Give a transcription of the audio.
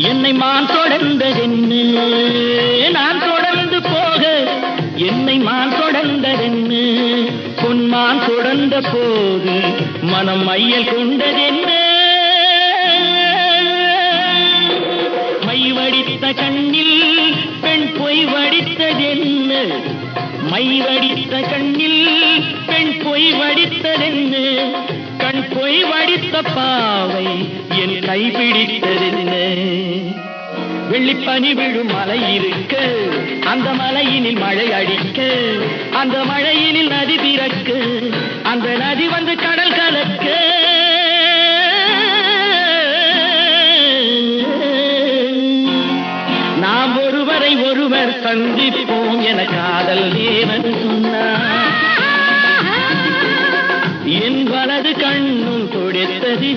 என்னை மான் தொடர்ந்ததென்னு நான் தொடர்ந்து போக என்னை மான் தொடர்ந்ததென்னு பொன்மான் தொடர்ந்த போது மனம் மையல் கொண்டதென்ன மை வடித்த கண்ணில் பெண் பொய் வடித்ததென்ன மை வடித்த கண்ணில் பெண் பொய் வடித்ததென்ன கண் பொய் வடித்த பாவை என் கைப்பிடித்ததென்ன வெள்ளிப்பனி விழும் மலை இருக்க அந்த மலையினில் மழை அடிக்க அந்த மழையினில் நதி பிறக்க அந்த நதி வந்து கடல் கலக்க நாம் ஒருவரை ஒருவர் சந்திப்ப